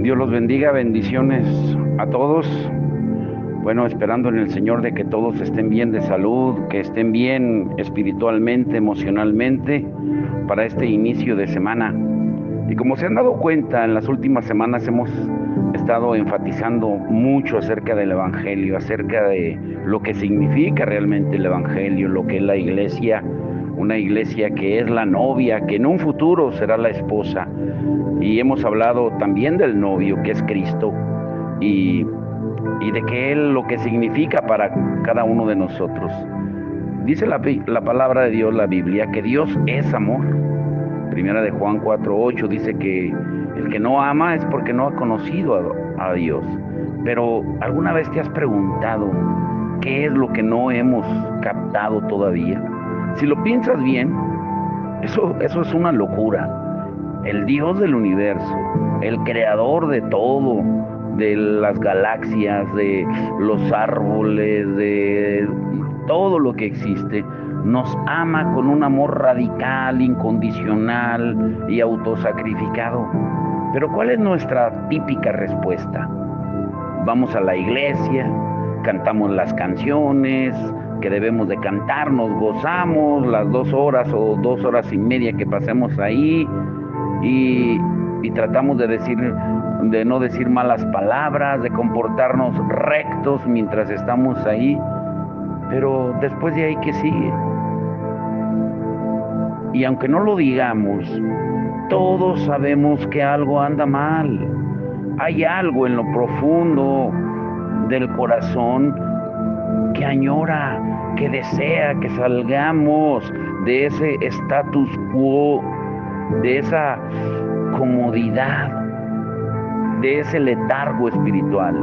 Dios los bendiga, bendiciones a todos. Bueno, esperando en el Señor de que todos estén bien de salud, que estén bien espiritualmente, emocionalmente, para este inicio de semana. Y como se han dado cuenta, en las últimas semanas hemos estado enfatizando mucho acerca del Evangelio, acerca de lo que significa realmente el Evangelio, lo que es la iglesia, una iglesia que es la novia, que en un futuro será la esposa. Y hemos hablado también del novio, que es Cristo, y de que Él lo que significa para cada uno de nosotros. Dice la palabra de Dios, la Biblia, que Dios es amor. Primera de Juan 4:8 dice que el que no ama es porque no ha conocido a Dios. Pero ¿alguna vez te has preguntado qué es lo que no hemos captado todavía? Si lo piensas bien, eso es una locura. El Dios del universo, el creador de todo, de las galaxias, de los árboles, de todo lo que existe, nos ama con un amor radical, incondicional y autosacrificado. Pero ¿cuál es nuestra típica respuesta? Vamos a la iglesia, cantamos las canciones que debemos de cantar, nos gozamos las 2 horas o 2 horas y media que pasemos ahí, y tratamos de no decir malas palabras, de comportarnos rectos mientras estamos ahí, pero después de ahí, ¿qué sigue? Y aunque no lo digamos, todos sabemos que algo anda mal. Hay algo en lo profundo del corazón que añora, que desea que salgamos de ese status quo, de esa comodidad, de ese letargo espiritual.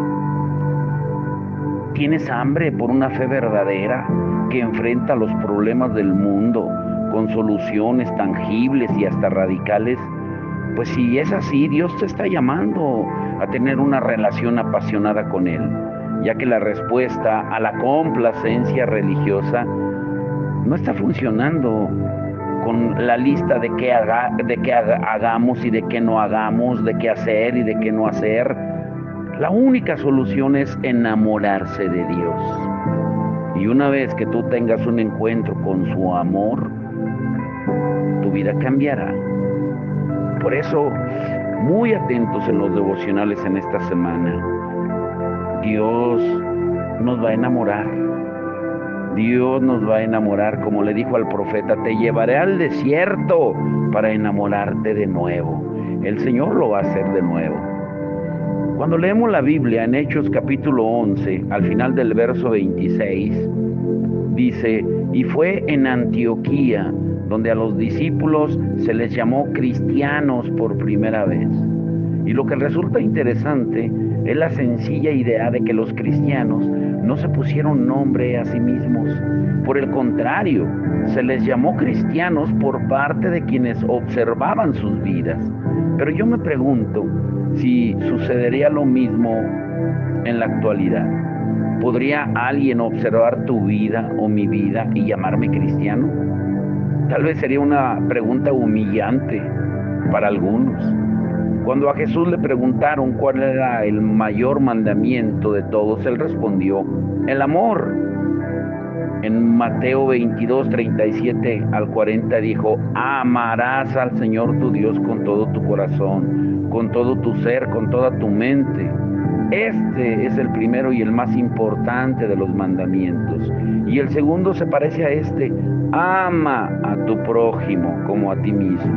¿Tienes hambre por una fe verdadera que enfrenta los problemas del mundo con soluciones tangibles y hasta radicales? Pues si es así, Dios te está llamando a tener una relación apasionada con Él, ya que la respuesta a la complacencia religiosa no está funcionando con la lista de qué hagamos y de qué no hagamos, de qué hacer y de qué no hacer. La única solución es enamorarse de Dios. Y una vez que tú tengas un encuentro con su amor, tu vida cambiará. Por eso, muy atentos en los devocionales en esta semana. Dios nos va a enamorar. Dios nos va a enamorar, como le dijo al profeta: te llevaré al desierto para enamorarte de nuevo. El Señor lo va a hacer de nuevo. Cuando leemos la Biblia en Hechos capítulo 11, al final del verso 26, dice: y fue en Antioquía donde a los discípulos se les llamó cristianos por primera vez. Y lo que resulta interesante es la sencilla idea de que los cristianos no se pusieron nombre a sí mismos. Por el contrario, se les llamó cristianos por parte de quienes observaban sus vidas. Pero yo me pregunto si sucedería lo mismo en la actualidad. ¿Podría alguien observar tu vida o mi vida y llamarme cristiano? Tal vez sería una pregunta humillante para algunos. Cuando a Jesús le preguntaron cuál era el mayor mandamiento de todos, Él respondió: el amor. En Mateo 22, 37 al 40 dijo: amarás al Señor tu Dios con todo tu corazón, con todo tu ser, con toda tu mente. Este es el primero y el más importante de los mandamientos. Y el segundo se parece a este: ama a tu prójimo como a ti mismo.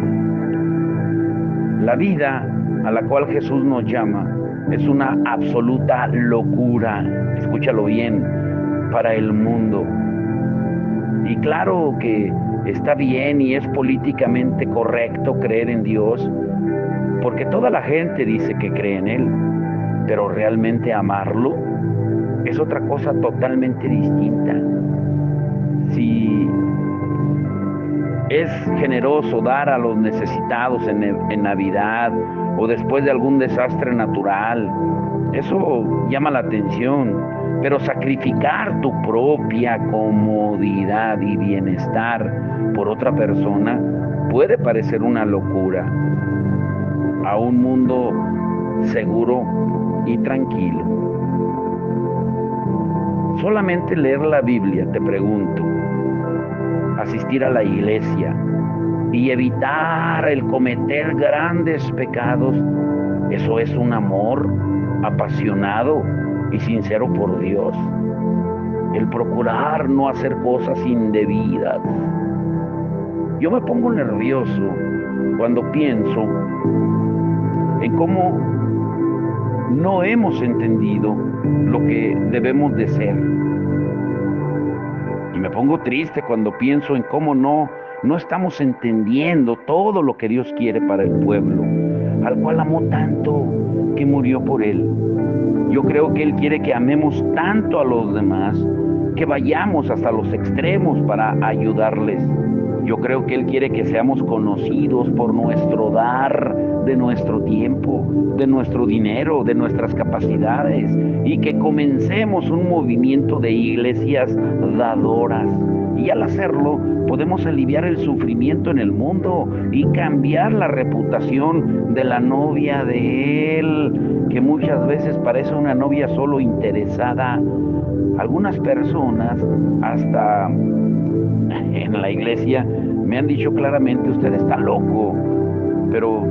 La vida a la cual Jesús nos llama es una absoluta locura, escúchalo bien, para el mundo. Y claro que está bien y es políticamente correcto creer en Dios, porque toda la gente dice que cree en Él, pero realmente amarlo es otra cosa totalmente distinta. Si es generoso dar a los necesitados en Navidad o después de algún desastre natural, eso llama la atención. Pero sacrificar tu propia comodidad y bienestar por otra persona puede parecer una locura. A un mundo seguro y tranquilo. Solamente leer la Biblia, te pregunto, asistir a la iglesia y evitar el cometer grandes pecados, eso es un amor apasionado y sincero por Dios. El procurar no hacer cosas indebidas. Yo me pongo nervioso cuando pienso en cómo no hemos entendido lo que debemos de ser. Y me pongo triste cuando pienso en cómo no estamos entendiendo todo lo que Dios quiere para el pueblo, al cual amó tanto que murió por él. Yo creo que Él quiere que amemos tanto a los demás, que vayamos hasta los extremos para ayudarles. Yo creo que Él quiere que seamos conocidos por nuestro dar de nuestro tiempo, de nuestro dinero, de nuestras capacidades, y que comencemos un movimiento de iglesias dadoras. Y al hacerlo, podemos aliviar el sufrimiento en el mundo y cambiar la reputación de la novia de Él, que muchas veces parece una novia solo interesada. Algunas personas, hasta en la iglesia, me han dicho claramente: usted está loco. Pero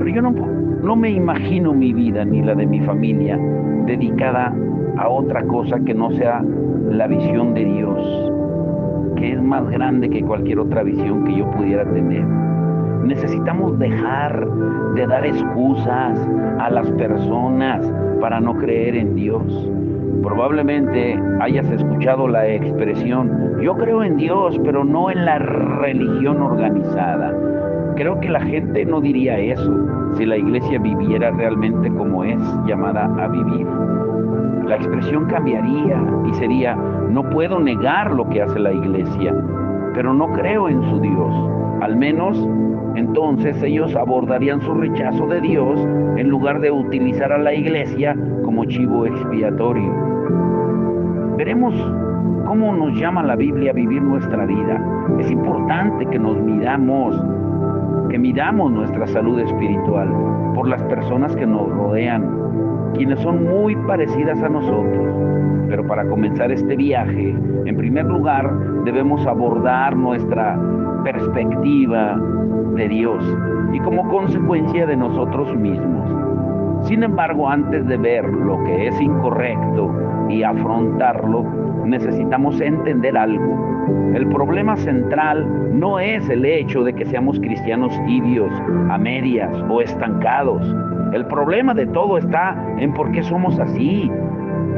yo no me imagino mi vida ni la de mi familia dedicada a otra cosa que no sea la visión de Dios, que es más grande que cualquier otra visión que yo pudiera tener. Necesitamos dejar de dar excusas a las personas para no creer en Dios. Probablemente hayas escuchado la expresión: yo creo en Dios, pero no en la religión organizada. Creo que la gente no diría eso si la iglesia viviera realmente como es llamada a vivir. La expresión cambiaría y sería: no puedo negar lo que hace la iglesia, pero no creo en su Dios. Al menos entonces ellos abordarían su rechazo de Dios en lugar de utilizar a la iglesia como chivo expiatorio. Veremos cómo nos llama la Biblia a vivir nuestra vida. Es importante que midamos nuestra salud espiritual por las personas que nos rodean, quienes son muy parecidas a nosotros. Pero para comenzar este viaje, en primer lugar, debemos abordar nuestra perspectiva de Dios y como consecuencia de nosotros mismos. Sin embargo, antes de ver lo que es incorrecto y afrontarlo, necesitamos entender algo. El problema central no es el hecho de que seamos cristianos tibios, a medias o estancados. El problema de todo está en por qué somos así,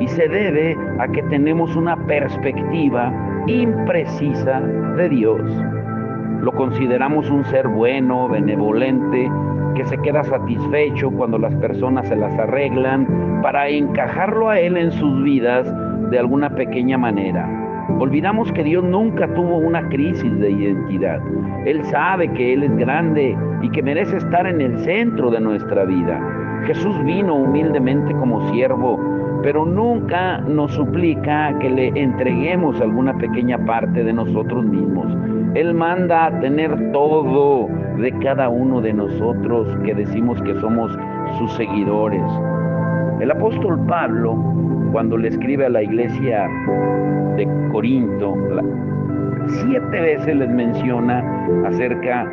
y se debe a que tenemos una perspectiva imprecisa de Dios. Lo consideramos un ser bueno, benevolente, que se queda satisfecho cuando las personas se las arreglan para encajarlo a Él en sus vidas de alguna pequeña manera. Olvidamos que Dios nunca tuvo una crisis de identidad. Él sabe que Él es grande y que merece estar en el centro de nuestra vida. Jesús vino humildemente como siervo, pero nunca nos suplica que le entreguemos alguna pequeña parte de nosotros mismos. Él manda a tener todo de cada uno de nosotros que decimos que somos sus seguidores. El apóstol Pablo, cuando le escribe a la iglesia de Corinto, 7 veces les menciona acerca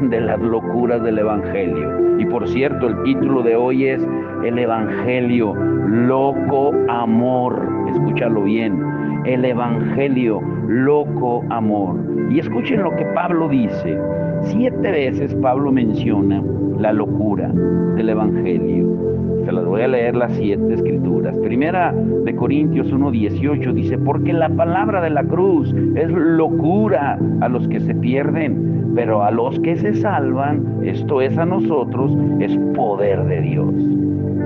de las locuras del Evangelio. Y por cierto, el título de hoy es el Evangelio, loco amor. Escúchalo bien, el Evangelio, loco amor. Y escuchen lo que Pablo dice. 7 veces Pablo menciona la locura del Evangelio. Se las voy a leer las 7 escrituras. Primera de Corintios 1:18 dice: porque la palabra de la cruz es locura a los que se pierden, pero a los que se salvan, esto es a nosotros, es poder de Dios.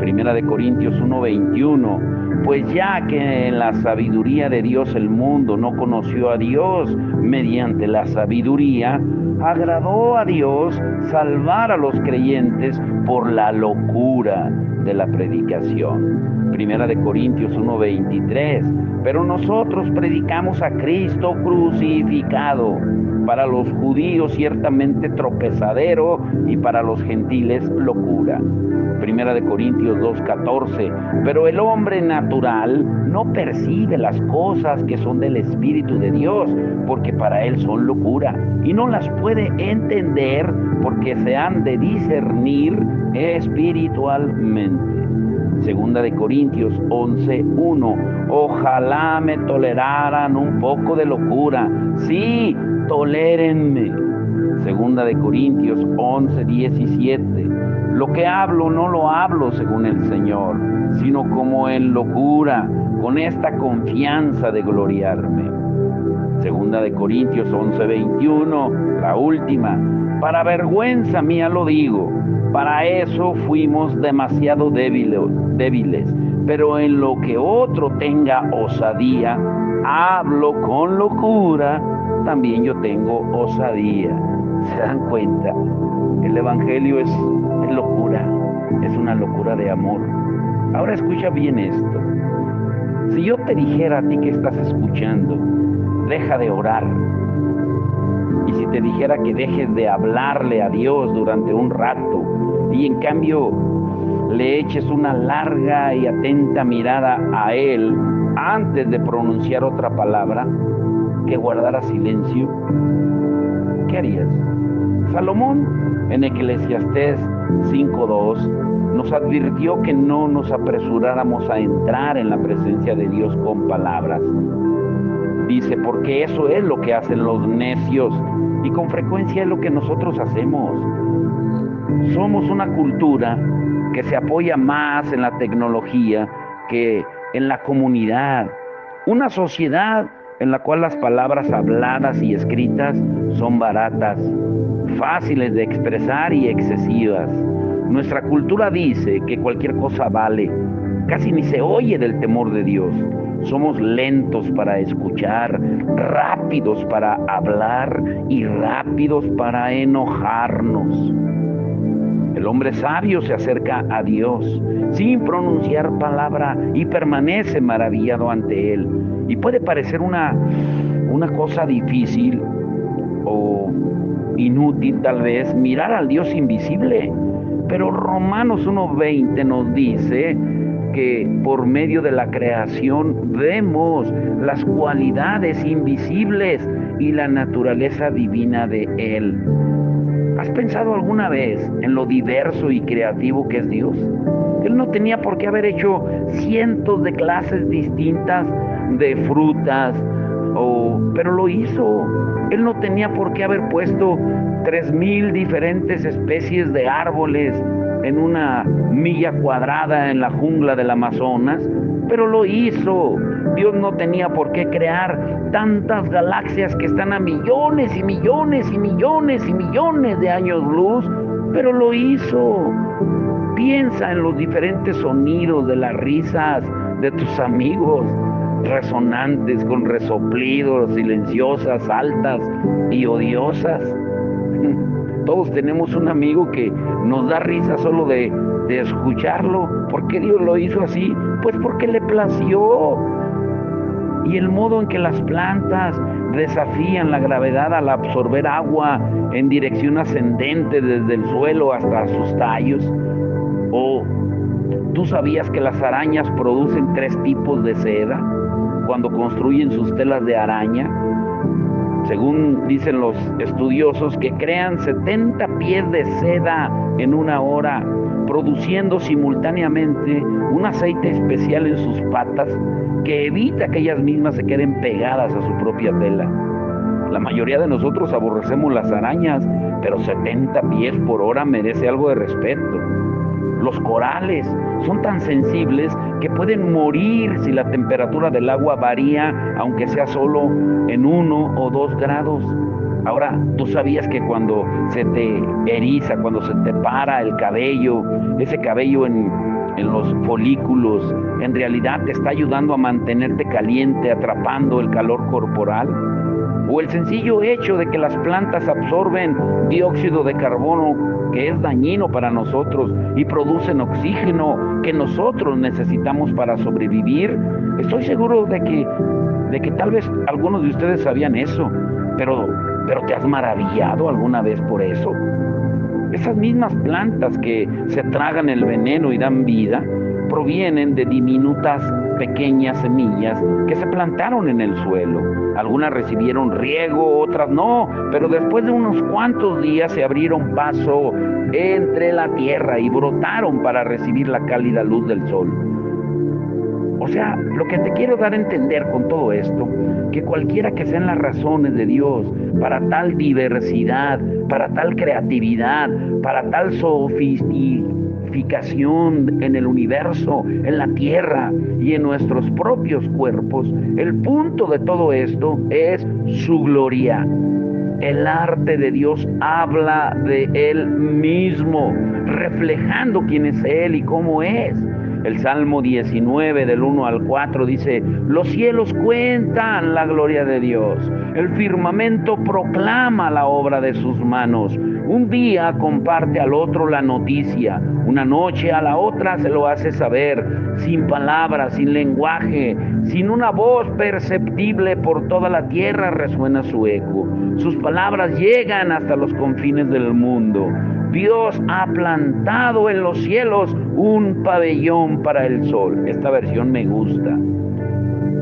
Primera de Corintios 1:21: pues ya que en la sabiduría de Dios el mundo no conoció a Dios, mediante la sabiduría agradó a Dios salvar a los creyentes por la locura de la predicación. Primera de Corintios 1:23: pero nosotros predicamos a Cristo crucificado, para los judíos ciertamente tropezadero y para los gentiles locura. Primera de Corintios 2:14, pero el hombre natural no percibe las cosas que son del Espíritu de Dios, porque para él son locura, y no las puede entender porque se han de discernir espiritualmente. Segunda de Corintios 11:1, ojalá me toleraran un poco de locura, sí, tolérenme. Segunda de Corintios 11:17, lo que hablo no lo hablo según el Señor, sino como en locura, con esta confianza de gloriarme. Segunda de Corintios 11:21, la última, para vergüenza mía lo digo, para eso fuimos demasiado débiles, pero en lo que otro tenga osadía, hablo con locura, también yo tengo osadía. ¿Se dan cuenta? El Evangelio es locura, es una locura de amor. Ahora escucha bien esto. Si yo te dijera a ti que estás escuchando, deja de orar, y si te dijera que dejes de hablarle a Dios durante un rato, y en cambio le eches una larga y atenta mirada a Él antes de pronunciar otra palabra, que guardara silencio, ¿qué harías? Salomón, en Eclesiastés 5:2, nos advirtió que no nos apresuráramos a entrar en la presencia de Dios con palabras. Dice, porque eso es lo que hacen los necios, y con frecuencia es lo que nosotros hacemos. Somos una cultura que se apoya más en la tecnología que en la comunidad. Una sociedad en la cual las palabras habladas y escritas son baratas, fáciles de expresar y excesivas. Nuestra cultura dice que cualquier cosa vale. Casi ni se oye del temor de Dios. Somos lentos para escuchar, rápidos para hablar y rápidos para enojarnos. El hombre sabio se acerca a Dios sin pronunciar palabra y permanece maravillado ante Él. Y puede parecer una cosa difícil o inútil tal vez mirar al Dios invisible, pero Romanos 1:20 nos dice que por medio de la creación vemos las cualidades invisibles y la naturaleza divina de Él. ¿Has pensado alguna vez en lo diverso y creativo que es Dios? Él no tenía por qué haber hecho cientos de clases distintas de frutas, pero lo hizo. Él no tenía por qué haber puesto 3,000 diferentes especies de árboles en una milla cuadrada en la jungla del Amazonas, pero lo hizo. Dios no tenía por qué crear tantas galaxias que están a millones y millones y millones y millones de años luz, pero lo hizo. Piensa en los diferentes sonidos de las risas de tus amigos, resonantes con resoplidos, silenciosas, altas y odiosas. Todos tenemos un amigo que nos da risa solo de escucharlo. ¿Por qué Dios lo hizo así? Pues porque le plació. Y el modo en que las plantas desafían la gravedad al absorber agua en dirección ascendente desde el suelo hasta sus tallos. ¿O tú sabías que las arañas producen 3 tipos de seda cuando construyen sus telas de araña? Según dicen los estudiosos, que crean 70 pies de seda en una hora, produciendo simultáneamente un aceite especial en sus patas que evita que ellas mismas se queden pegadas a su propia tela. La mayoría de nosotros aborrecemos las arañas, pero 70 pies por hora merece algo de respeto. Los corales son tan sensibles que pueden morir si la temperatura del agua varía, aunque sea solo en 1 o 2 grados. Ahora, ¿tú sabías que cuando se te eriza, cuando se te para el cabello, ese cabello en los folículos, en realidad te está ayudando a mantenerte caliente, atrapando el calor corporal? O el sencillo hecho de que las plantas absorben dióxido de carbono, que es dañino para nosotros, y producen oxígeno que nosotros necesitamos para sobrevivir. Estoy seguro de que tal vez algunos de ustedes sabían eso, pero Pero ¿te has maravillado alguna vez por eso? Esas mismas plantas que se tragan el veneno y dan vida provienen de diminutas pequeñas semillas que se plantaron en el suelo. Algunas recibieron riego, otras no, pero después de unos cuantos días se abrieron paso entre la tierra y brotaron para recibir la cálida luz del sol. O sea, lo que te quiero dar a entender con todo esto, que cualquiera que sean las razones de Dios para tal diversidad, para tal creatividad, para tal sofisticación en el universo, en la tierra y en nuestros propios cuerpos, el punto de todo esto es su gloria. El arte de Dios habla de Él mismo, reflejando quién es Él y cómo es. El Salmo 19 del 1 al 4 dice: los cielos cuentan la gloria de Dios, el firmamento proclama la obra de sus manos. Un día comparte al otro la noticia, una noche a la otra se lo hace saber, sin palabras, sin lenguaje, sin una voz perceptible por toda la tierra resuena su eco. Sus palabras llegan hasta los confines del mundo. Dios ha plantado en los cielos un pabellón para el sol. Esta versión me gusta.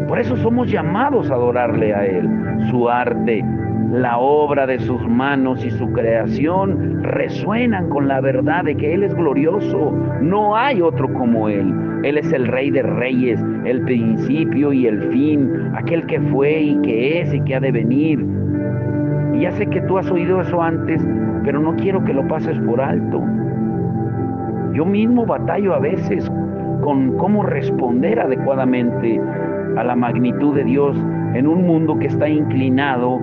Por eso somos llamados a adorarle a Él. Su arte, la obra de sus manos y su creación resuenan con la verdad de que Él es glorioso. No hay otro como Él. Él es el Rey de Reyes, el principio y el fin, aquel que fue y que es y que ha de venir. Y ya sé que tú has oído eso antes, pero no quiero que lo pases por alto. Yo mismo batallo a veces con cómo responder adecuadamente a la magnitud de Dios en un mundo que está inclinado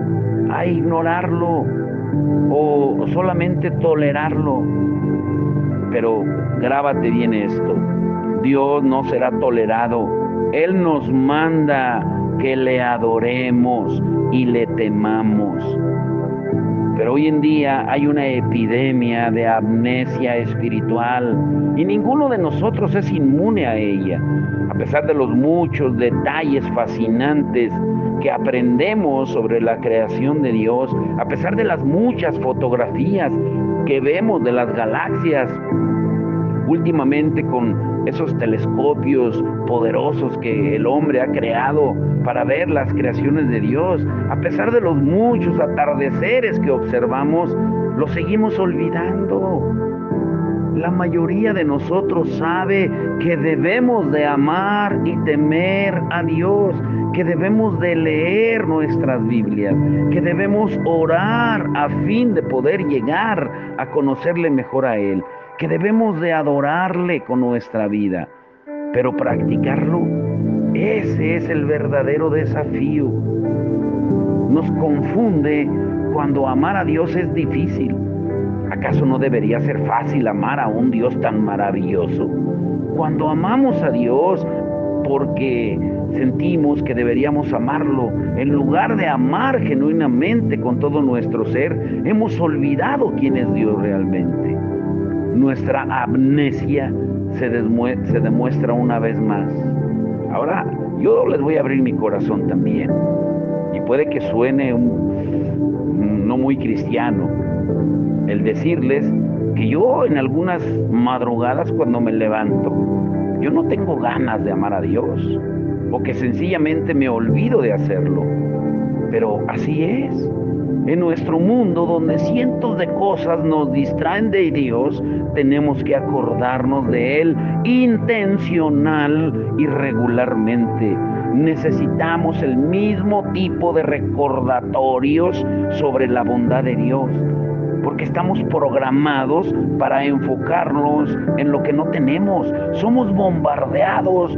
a ignorarlo o solamente tolerarlo. Pero grábate bien esto: Dios no será tolerado. Él nos manda que le adoremos y le temamos. Pero hoy en día hay una epidemia de amnesia espiritual y ninguno de nosotros es inmune a ella. A pesar de los muchos detalles fascinantes que aprendemos sobre la creación de Dios, a pesar de las muchas fotografías que vemos de las galaxias, últimamente con esos telescopios poderosos que el hombre ha creado para ver las creaciones de Dios, a pesar de los muchos atardeceres que observamos, lo seguimos olvidando. La mayoría de nosotros sabe que debemos de amar y temer a Dios, que debemos de leer nuestras Biblias, que debemos orar a fin de poder llegar a conocerle mejor a Él, que debemos de adorarle con nuestra vida, pero practicarlo, ese es el verdadero desafío. Nos confunde cuando amar a Dios es difícil. ¿Acaso no debería ser fácil amar a un Dios tan maravilloso? Cuando amamos a Dios porque sentimos que deberíamos amarlo, en lugar de amar genuinamente con todo nuestro ser, hemos olvidado quién es Dios realmente. Nuestra amnesia se demuestra una vez más. Ahora, yo les voy a abrir mi corazón también. Y puede que suene no muy cristiano el decirles que yo en algunas madrugadas cuando me levanto, yo no tengo ganas de amar a Dios, o que sencillamente me olvido de hacerlo. Pero así es. En nuestro mundo, donde cientos de cosas nos distraen de Dios, tenemos que acordarnos de Él intencional y regularmente. Necesitamos el mismo tipo de recordatorios sobre la bondad de Dios, porque estamos programados para enfocarnos en lo que no tenemos. Somos bombardeados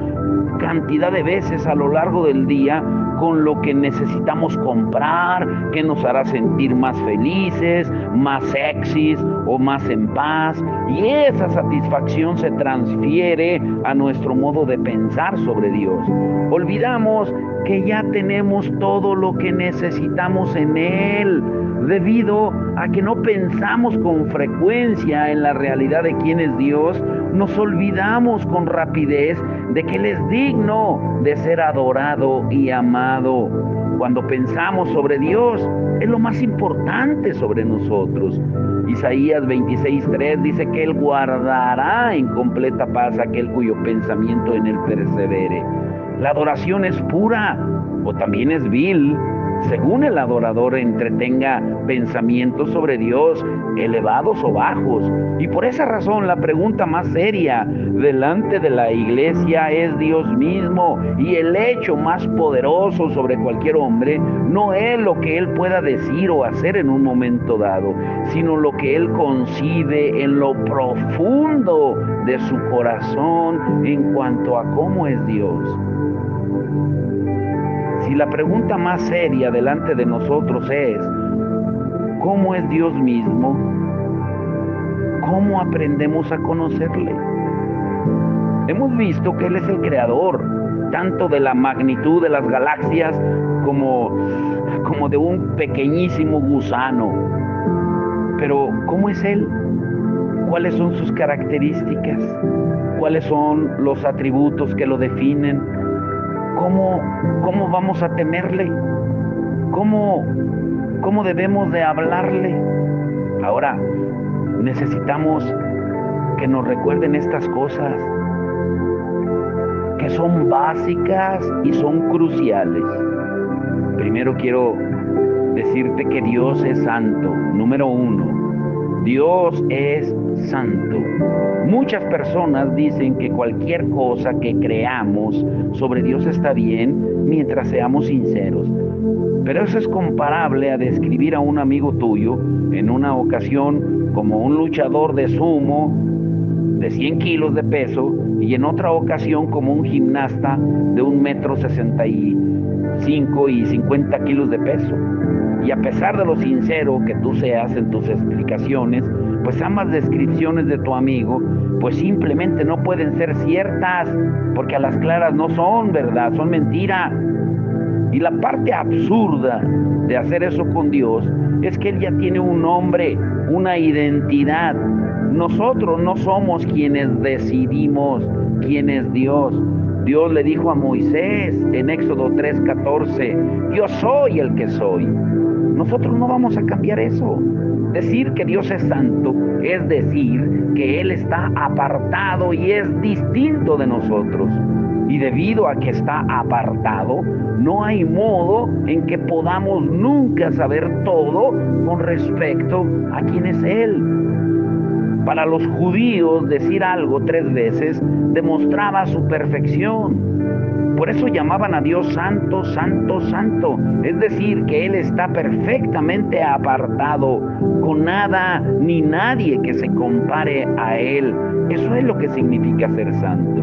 cantidad de veces a lo largo del día con lo que necesitamos comprar, que nos hará sentir más felices, más sexys o más en paz, y esa satisfacción se transfiere a nuestro modo de pensar sobre Dios. Olvidamos que ya tenemos todo lo que necesitamos en Él, debido a que no pensamos con frecuencia en la realidad de quién es Dios. Nos olvidamos con rapidez de que Él es digno de ser adorado y amado. Cuando pensamos sobre Dios, es lo más importante sobre nosotros. Isaías 26:3 dice que Él guardará en completa paz aquel cuyo pensamiento en Él persevere. La adoración es pura o también es vil, según el adorador entretenga pensamientos sobre Dios, elevados o bajos. Y por esa razón la pregunta más seria delante de la iglesia es Dios mismo. Y el hecho más poderoso sobre cualquier hombre no es lo que él pueda decir o hacer en un momento dado, sino lo que él concibe en lo profundo de su corazón en cuanto a cómo es Dios. Si la pregunta más seria delante de nosotros es ¿cómo es Dios mismo? ¿Cómo aprendemos a conocerle? Hemos visto que Él es el creador, tanto de la magnitud de las galaxias como de un pequeñísimo gusano. Pero ¿cómo es Él? ¿Cuáles son sus características? ¿Cuáles son los atributos que lo definen? ¿Cómo vamos a temerle? ¿Cómo debemos de hablarle? Ahora, necesitamos que nos recuerden estas cosas, que son básicas y son cruciales. Primero quiero decirte que Dios es santo. Número 1, Dios es santo. Muchas personas dicen que cualquier cosa que creamos sobre Dios está bien mientras seamos sinceros. Pero eso es comparable a describir a un amigo tuyo en una ocasión como un luchador de sumo de 100 kilos de peso y en otra ocasión como un gimnasta de 1,65 m y 50 kilos de peso. Y a pesar de lo sincero que tú seas en tus explicaciones, pues ambas descripciones de tu amigo pues simplemente no pueden ser ciertas, porque a las claras no son verdad, son mentira. Y la parte absurda de hacer eso con Dios es que Él ya tiene un nombre, una identidad. Nosotros no somos quienes decidimos quién es Dios. Dios le dijo a Moisés en Éxodo 3:14, yo soy el que soy. Nosotros no vamos a cambiar eso. Decir que Dios es santo es decir que Él está apartado y es distinto de nosotros. Y debido a que está apartado, no hay modo en que podamos nunca saber todo con respecto a quién es Él. Para los judíos, decir algo 3 veces demostraba su perfección. Por eso llamaban a Dios santo, santo, santo. Es decir, que Él está perfectamente apartado, con nada ni nadie que se compare a Él. Eso es lo que significa ser santo.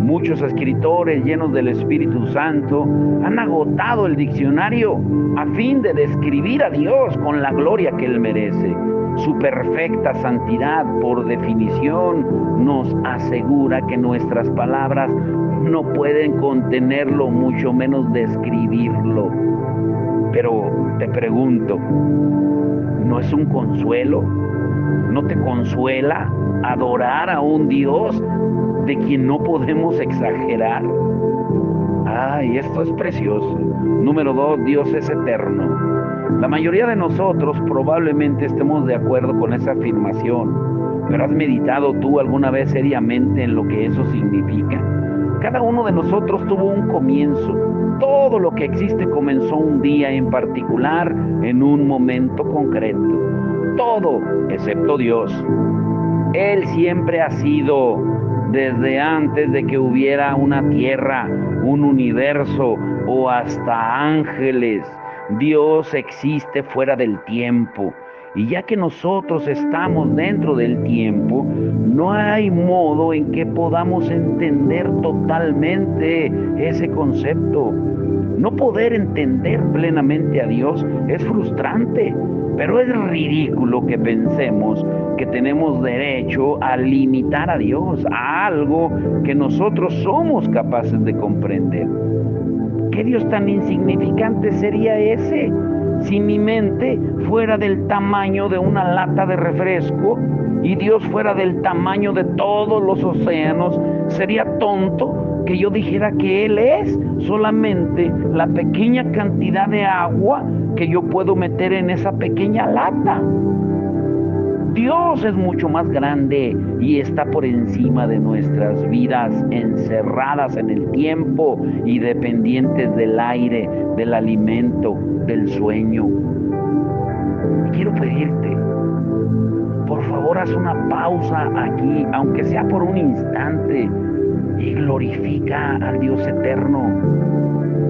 Muchos escritores llenos del Espíritu Santo han agotado el diccionario a fin de describir a Dios con la gloria que Él merece. Su perfecta santidad, por definición, nos asegura que nuestras palabras no pueden contenerlo, mucho menos describirlo. Pero te pregunto, ¿no es un consuelo? ¿No te consuela adorar a un Dios de quien no podemos exagerar? Ay, esto es precioso. Número 2, Dios es eterno. La mayoría de nosotros probablemente estemos de acuerdo con esa afirmación, pero ¿has meditado tú alguna vez seriamente en lo que eso significa? Cada uno de nosotros tuvo un comienzo. Todo lo que existe comenzó un día en particular, en un momento concreto. Todo, excepto Dios. Él siempre ha sido, desde antes de que hubiera una tierra, un universo o hasta ángeles. Dios existe fuera del tiempo. Y ya que nosotros estamos dentro del tiempo, no hay modo en que podamos entender totalmente ese concepto. No poder entender plenamente a Dios es frustrante, pero es ridículo que pensemos que tenemos derecho a limitar a Dios a algo que nosotros somos capaces de comprender. ¿Qué Dios tan insignificante sería ese? Si mi mente fuera del tamaño de una lata de refresco y Dios fuera del tamaño de todos los océanos, ¿sería tonto que yo dijera que Él es solamente la pequeña cantidad de agua que yo puedo meter en esa pequeña lata. Dios es mucho más grande y está por encima de nuestras vidas, encerradas en el tiempo y dependientes del aire, del alimento, del sueño. Y quiero pedirte, por favor, haz una pausa aquí, aunque sea por un instante, y glorifica al Dios eterno.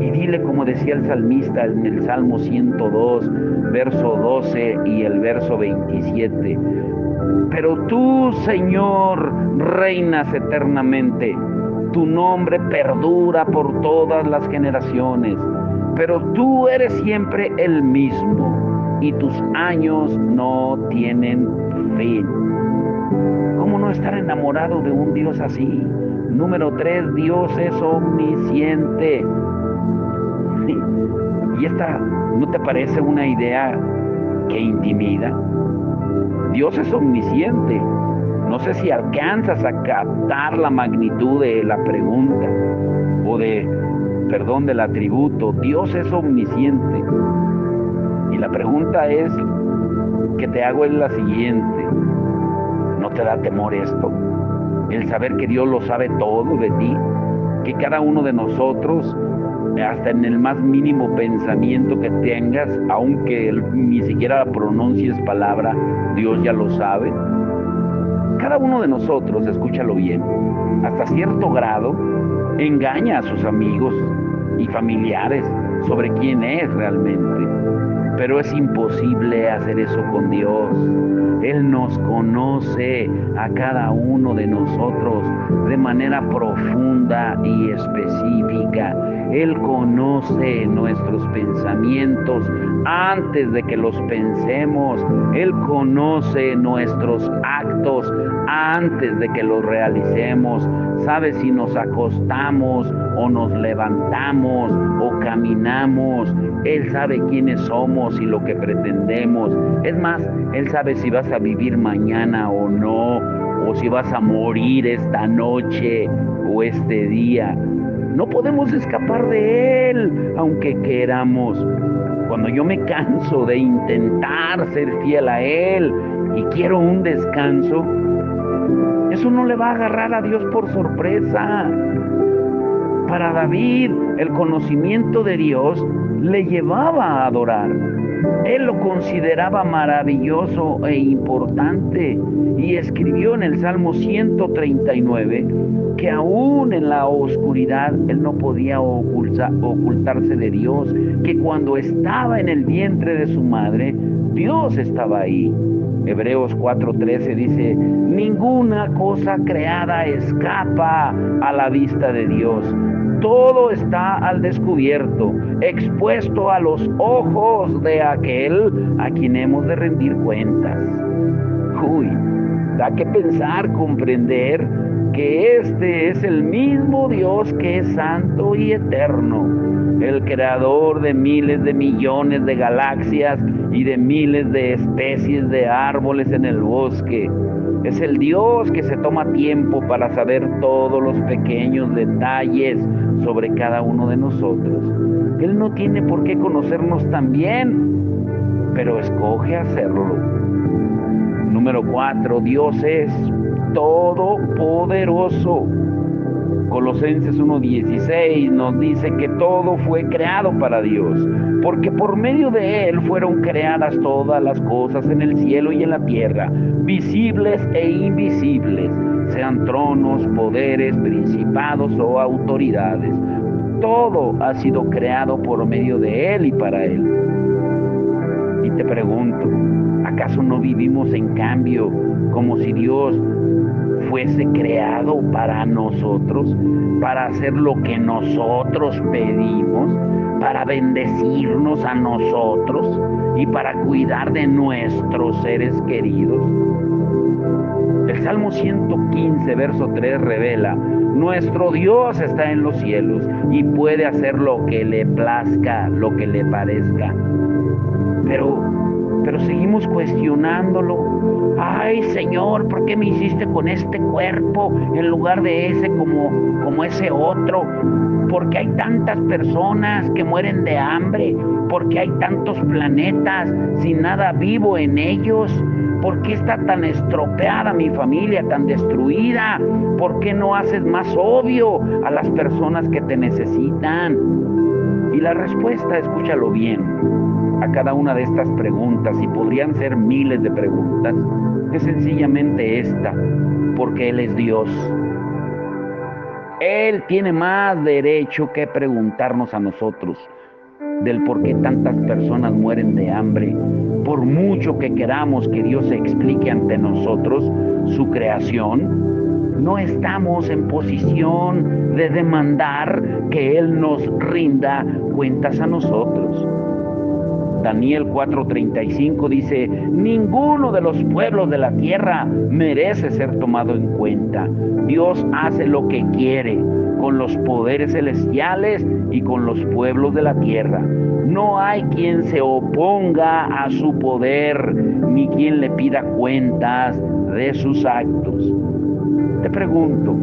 Y dile, como decía el salmista en el Salmo 102, verso 12 y el verso 27. Pero tú, Señor, reinas eternamente. Tu nombre perdura por todas las generaciones. Pero tú eres siempre el mismo y tus años no tienen fin. ¿Cómo no estar enamorado de un Dios así? Número 3, Dios es omnisciente. ¿Y esta no te parece una idea que intimida? Dios es omnisciente. No sé si alcanzas a captar la magnitud de la pregunta o del atributo. Dios es omnisciente. Y la pregunta que te hago es la siguiente. ¿No te da temor esto? El saber que Dios lo sabe todo de ti, que cada uno de nosotros, hasta en el más mínimo pensamiento que tengas, aunque ni siquiera pronuncies palabra, Dios ya lo sabe. Cada uno de nosotros, escúchalo bien, hasta cierto grado engaña a sus amigos y familiares sobre quién es realmente. Pero es imposible hacer eso con Dios. Él nos conoce a cada uno de nosotros de manera profunda y específica. Él conoce nuestros pensamientos antes de que los pensemos. Él conoce nuestros actos antes de que los realicemos. Sabe si nos acostamos o nos levantamos o caminamos. Él sabe quiénes somos y lo que pretendemos. Es más, Él sabe si vas a vivir mañana o no, o si vas a morir esta noche o este día. No podemos escapar de Él, aunque queramos. Cuando yo me canso de intentar ser fiel a Él y quiero un descanso, eso no le va a agarrar a Dios por sorpresa. Para David, el conocimiento de Dios le llevaba a adorar. Él lo consideraba maravilloso e importante y escribió en el Salmo 139 que aún en la oscuridad él no podía ocultarse de Dios, que cuando estaba en el vientre de su madre, Dios estaba ahí. Hebreos 4:13 dice, ninguna cosa creada escapa a la vista de Dios. Todo está al descubierto, expuesto a los ojos de aquel a quien hemos de rendir cuentas. Uy, da que pensar, comprender que este es el mismo Dios que es santo y eterno, el creador de miles de millones de galaxias y de miles de especies de árboles en el bosque. Es el Dios que se toma tiempo para saber todos los pequeños detalles sobre cada uno de nosotros. Él no tiene por qué conocernos tan bien, pero escoge hacerlo. Número 4, Dios es todopoderoso. Colosenses 1:16 nos dice que todo fue creado para Dios, porque por medio de Él fueron creadas todas las cosas en el cielo y en la tierra, visibles e invisibles, sean tronos, poderes, principados o autoridades. Todo ha sido creado por medio de Él y para Él. Y te pregunto, ¿acaso no vivimos en cambio como si Dios fuese creado para nosotros, para hacer lo que nosotros pedimos, para bendecirnos a nosotros y para cuidar de nuestros seres queridos? El Salmo 115, verso 3 revela, nuestro Dios está en los cielos y puede hacer lo que le plazca, lo que le parezca. Pero pero seguimos cuestionándolo. Ay, Señor, ¿por qué me hiciste con este cuerpo en lugar de ese como ese otro? ¿Por qué hay tantas personas que mueren de hambre? ¿Por qué hay tantos planetas sin nada vivo en ellos? ¿Por qué está tan estropeada mi familia, tan destruida? ¿Por qué no haces más obvio a las personas que te necesitan? Y la respuesta, escúchalo bien, a cada una de estas preguntas, y podrían ser miles de preguntas, es sencillamente esta: porque Él es Dios. Él tiene más derecho que preguntarnos a nosotros del por qué tantas personas mueren de hambre. Por mucho que queramos que Dios explique ante nosotros su creación, no estamos en posición de demandar que Él nos rinda cuentas a nosotros. Daniel 4:35 dice: ninguno de los pueblos de la tierra merece ser tomado en cuenta. Dios hace lo que quiere con los poderes celestiales y con los pueblos de la tierra. No hay quien se oponga a su poder, ni quien le pida cuentas de sus actos. Te pregunto,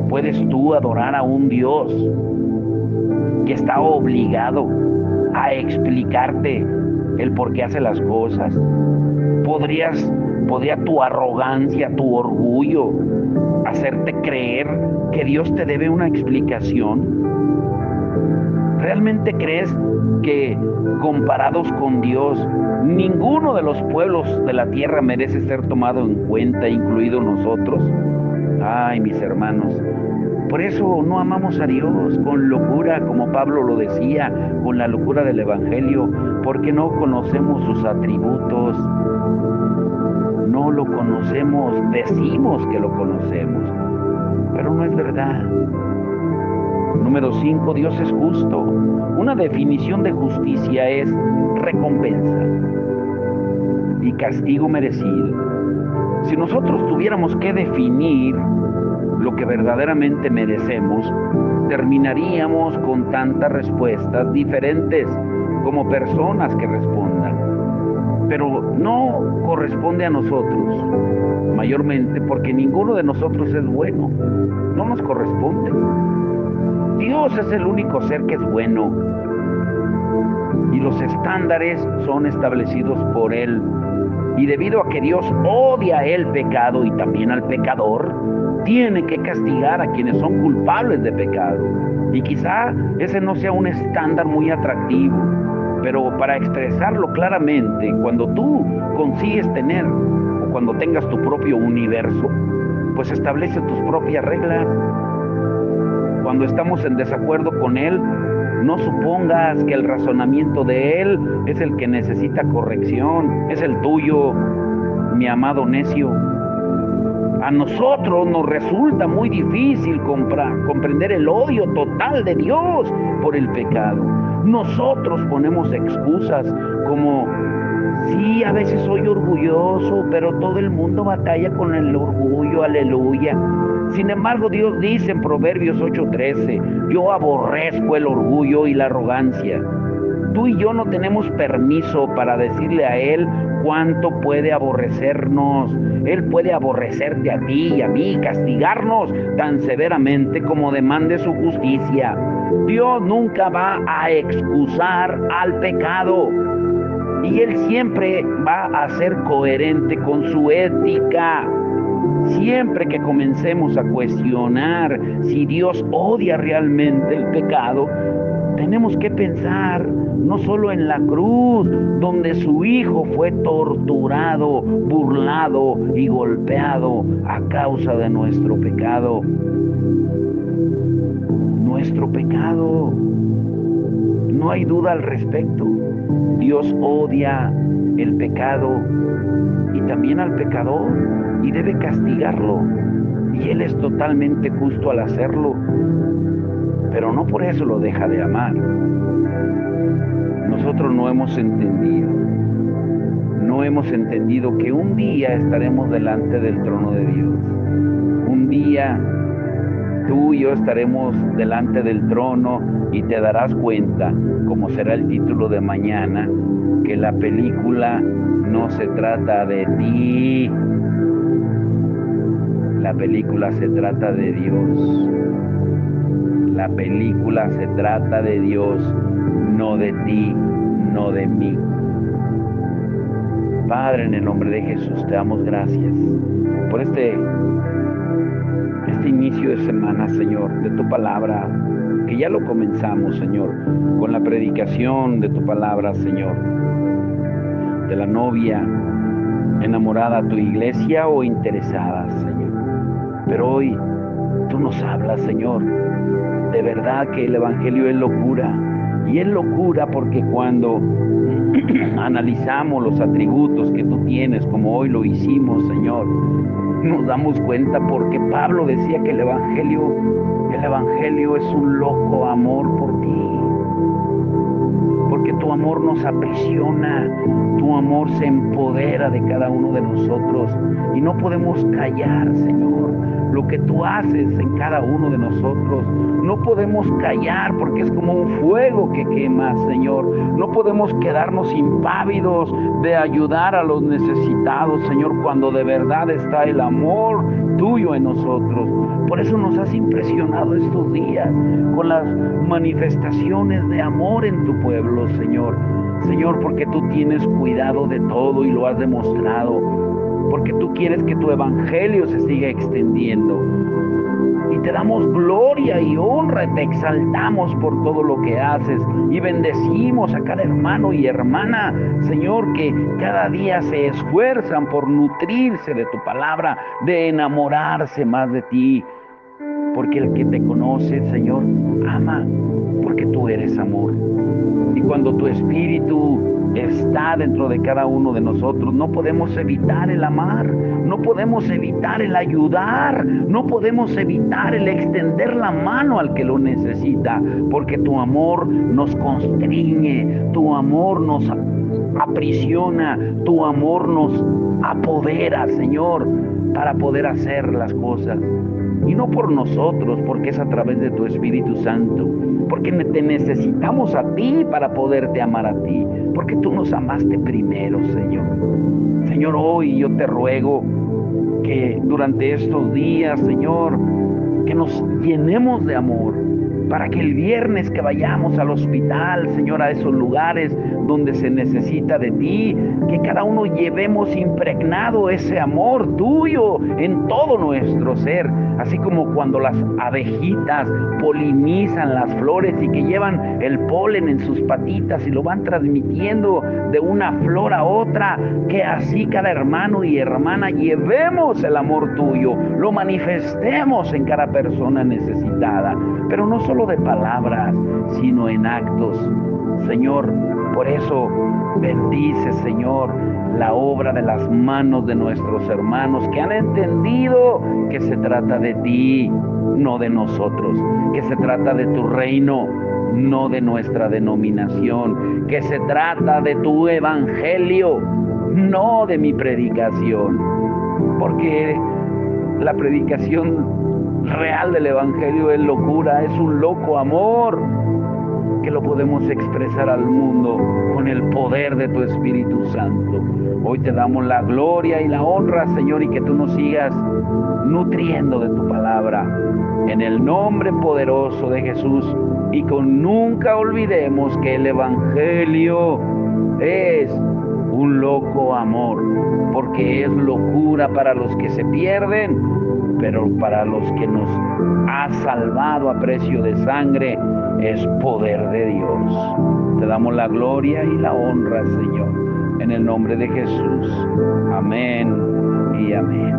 ¿puedes tú adorar a un Dios que está obligado a explicarte el por qué hace las cosas? ¿Podría tu arrogancia, tu orgullo, hacerte creer que Dios te debe una explicación? ¿Realmente crees que comparados con Dios, ninguno de los pueblos de la tierra merece ser tomado en cuenta, incluidos nosotros? Ay, mis hermanos, por eso no amamos a Dios con locura, como Pablo lo decía, con la locura del Evangelio, porque no conocemos sus atributos, no lo conocemos, decimos que lo conocemos, pero no es verdad. Número 5, Dios es justo. Una definición de justicia es recompensa y castigo merecido. Si nosotros tuviéramos que definir lo que verdaderamente merecemos, terminaríamos con tantas respuestas diferentes como personas que respondan. Pero no corresponde a nosotros, mayormente porque ninguno de nosotros es bueno. No nos corresponde. Dios es el único ser que es bueno, y los estándares son establecidos por Él. Y debido a que Dios odia el pecado y también al pecador, tiene que castigar a quienes son culpables de pecado. Y quizá ese no sea un estándar muy atractivo, pero para expresarlo claramente, cuando tú consigues tener o cuando tengas tu propio universo, pues establece tus propias reglas. Cuando estamos en desacuerdo con Él, no supongas que el razonamiento de Él es el que necesita corrección, es el tuyo, mi amado necio. A nosotros nos resulta muy difícil comprender el odio total de Dios por el pecado. Nosotros ponemos excusas como: sí, a veces soy orgulloso, pero todo el mundo batalla con el orgullo, aleluya. Sin embargo, Dios dice en Proverbios 8:13: yo aborrezco el orgullo y la arrogancia. Tú y yo no tenemos permiso para decirle a Él cuánto puede aborrecernos. Él puede aborrecerte a ti y a mí, castigarnos tan severamente como demande su justicia. Dios nunca va a excusar al pecado, y Él siempre va a ser coherente con su ética. Siempre que comencemos a cuestionar si Dios odia realmente el pecado, tenemos que pensar no solo en la cruz, donde su Hijo fue torturado, burlado y golpeado a causa de nuestro pecado. Nuestro pecado, no hay duda al respecto. Dios odia el pecado y también al pecador, y debe castigarlo, y Él es totalmente justo al hacerlo, pero no por eso lo deja de amar. Nosotros no hemos entendido que un día estaremos delante del trono de Dios. Un día tú y yo estaremos delante del trono y te darás cuenta, como será el título de mañana, que la película no se trata de ti. La película se trata de Dios. La película se trata de Dios, no de ti, no de mí. Padre, en el nombre de Jesús, te damos gracias por este inicio de semana, Señor, de tu palabra, que ya lo comenzamos, Señor, con la predicación de tu palabra, Señor, de la novia enamorada a tu iglesia o interesada, Señor. Pero hoy tú nos hablas, Señor, de verdad que el Evangelio es locura. Y es locura porque cuando analizamos los atributos que tú tienes, como hoy lo hicimos, Señor, nos damos cuenta porque Pablo decía que el Evangelio es un loco amor por ti. Porque tu amor nos aprisiona, tu amor se empodera de cada uno de nosotros y no podemos callar, Señor, lo que tú haces en cada uno de nosotros. No podemos callar porque es como un fuego que quema, Señor. No podemos quedarnos impávidos de ayudar a los necesitados, Señor, cuando de verdad está el amor tuyo en nosotros. Por eso nos has impresionado estos días con las manifestaciones de amor en tu pueblo, Señor. Señor, porque tú tienes cuidado de todo y lo has demostrado. Porque tú quieres que tu evangelio se siga extendiendo. Y te damos gloria y honra, te exaltamos por todo lo que haces y bendecimos a cada hermano y hermana, Señor, que cada día se esfuerzan por nutrirse de tu palabra, de enamorarse más de ti. Porque el que te conoce, Señor, ama, porque tú eres amor. Y cuando tu espíritu está dentro de cada uno de nosotros, no podemos evitar el amar, no podemos evitar el ayudar, no podemos evitar el extender la mano al que lo necesita, porque tu amor nos constriñe, tu amor nos aprisiona, tu amor nos apodera, Señor, para poder hacer las cosas. Y no por nosotros, porque es a través de tu Espíritu Santo, porque te necesitamos a ti para poderte amar a ti, porque tú nos amaste primero, Señor. Señor, hoy yo te ruego que durante estos días, Señor, que nos llenemos de amor, para que el viernes que vayamos al hospital, Señor, a esos lugares donde se necesita de ti, que cada uno llevemos impregnado ese amor tuyo en todo nuestro ser, así como cuando las abejitas polinizan las flores y que llevan el polen en sus patitas y lo van transmitiendo de una flor a otra, que así cada hermano y hermana llevemos el amor tuyo, lo manifestemos en cada persona necesitada, pero no solo de palabras, sino en actos, Señor. Por eso bendice, Señor, la obra de las manos de nuestros hermanos que han entendido que se trata de ti, no de nosotros, que se trata de tu reino, no de nuestra denominación, que se trata de tu evangelio, no de mi predicación, porque la predicación real del evangelio es locura, es un loco amor que lo podemos expresar al mundo con el poder de tu Espíritu Santo. Hoy te damos la gloria y la honra, Señor, y que tú nos sigas nutriendo de tu palabra en el nombre poderoso de Jesús, y con nunca olvidemos que el evangelio es un loco amor, porque es locura para los que se pierden, pero para los que nos ha salvado a precio de sangre es poder de Dios. Te damos la gloria y la honra, Señor, en el nombre de Jesús. Amén y amén.